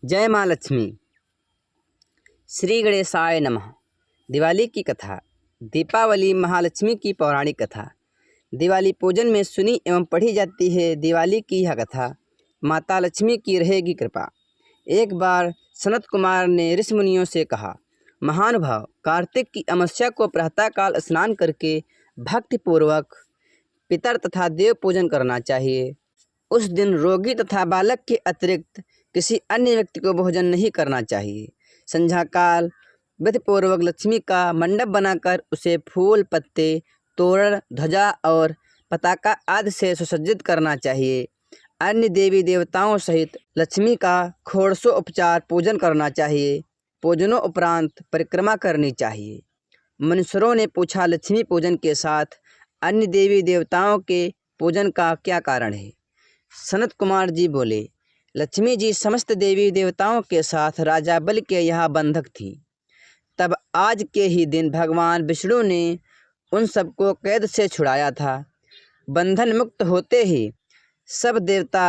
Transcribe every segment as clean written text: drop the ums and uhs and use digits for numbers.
जय माँ लक्ष्मी। श्री गणेशाय नमः। दिवाली की कथा। दीपावली महालक्ष्मी की पौराणिक कथा दिवाली पूजन में सुनी एवं पढ़ी जाती है। दिवाली की यह कथा माता लक्ष्मी की रहेगी कृपा। एक बार सनत कुमार ने ऋषि मुनियों से कहा, महानुभाव, कार्तिक की अमावस्या को प्रातःकाल स्नान करके भक्तिपूर्वक पितर तथा देव पूजन करना चाहिए। उस दिन रोगी तथा बालक के अतिरिक्त किसी अन्य व्यक्ति को भोजन नहीं करना चाहिए। संध्या काल विधिपूर्वक लक्ष्मी का मंडप बनाकर उसे फूल, पत्ते, तोरण, ध्वजा और पताका आदि से सुसज्जित करना चाहिए। अन्य देवी देवताओं सहित लक्ष्मी का षोडशोपचार पूजन करना चाहिए। पूजनों उपरांत परिक्रमा करनी चाहिए। मनुष्यों ने पूछा, लक्ष्मी पूजन के साथ अन्य देवी देवताओं के पूजन का क्या कारण है? सनत कुमार जी बोले, लक्ष्मी जी समस्त देवी देवताओं के साथ राजा बलि के यहाँ बंधक थी। तब आज के ही दिन भगवान विष्णु ने उन सबको कैद से छुड़ाया था। बंधन मुक्त होते ही सब देवता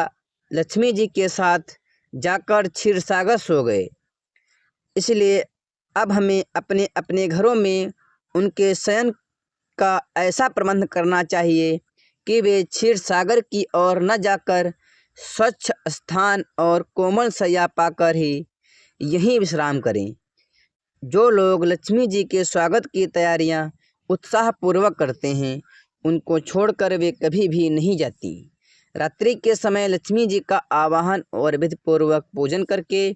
लक्ष्मी जी के साथ जाकर क्षीरसागर सो गए। इसलिए अब हमें अपने अपने घरों में उनके शयन का ऐसा प्रबंध करना चाहिए कि वे क्षीरसागर की ओर न जाकर स्वच्छ स्थान और कोमल शैया पाकर ही यहीं विश्राम करें। जो लोग लक्ष्मी जी के स्वागत की तैयारियां उत्साहपूर्वक करते हैं, उनको छोड़कर वे कभी भी नहीं जाती। रात्रि के समय लक्ष्मी जी का आवाहन और विधिपूर्वक पूजन करके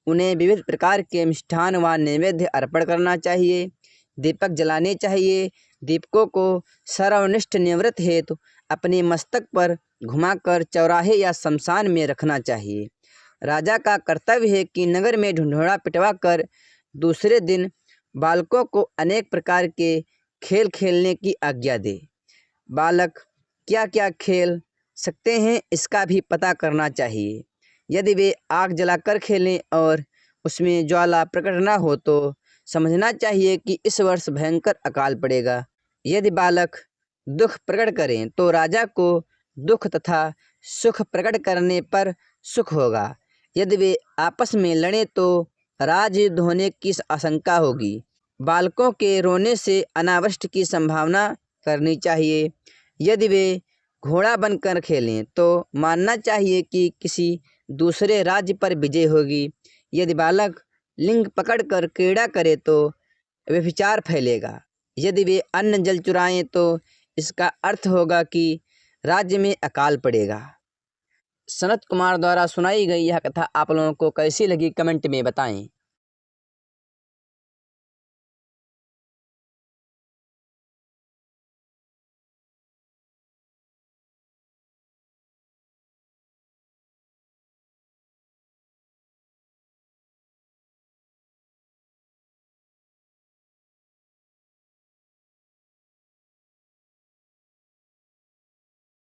उन्हें विविध प्रकार के मिष्ठान व नैवेद्य अर्पण करना चाहिए। दीपक जलाने चाहिए। दीपकों को सर्वनिष्ठ निवृत्त हेतु अपने मस्तक पर घुमाकर चौराहे या शमशान में रखना चाहिए। राजा का कर्तव्य है कि नगर में ढिंढोरा पिटवा कर दूसरे दिन बालकों को अनेक प्रकार के खेल खेलने की आज्ञा दे। बालक क्या क्या खेल सकते हैं, इसका भी पता करना चाहिए। यदि वे आग जलाकर खेलें और उसमें ज्वाला प्रकट न हो तो समझना चाहिए कि इस वर्ष भयंकर अकाल पड़ेगा। यदि बालक दुख प्रकट करें तो राजा को दुख तथा सुख प्रकट करने पर सुख होगा। यदि वे आपस में लड़ें तो राजयुद्ध होने की आशंका होगी। बालकों के रोने से अनावृष्टि की संभावना करनी चाहिए। यदि वे घोड़ा बनकर खेलें तो मानना चाहिए कि किसी दूसरे राज्य पर विजय होगी। यदि बालक लिंग पकड़कर क्रीड़ा करे तो व्यभिचार फैलेगा। यदि वे अन्न जल चुराएं तो इसका अर्थ होगा कि राज्य में अकाल पड़ेगा। सनत कुमार द्वारा सुनाई गई यह कथा आप लोगों को कैसी लगी, कमेंट में बताएं।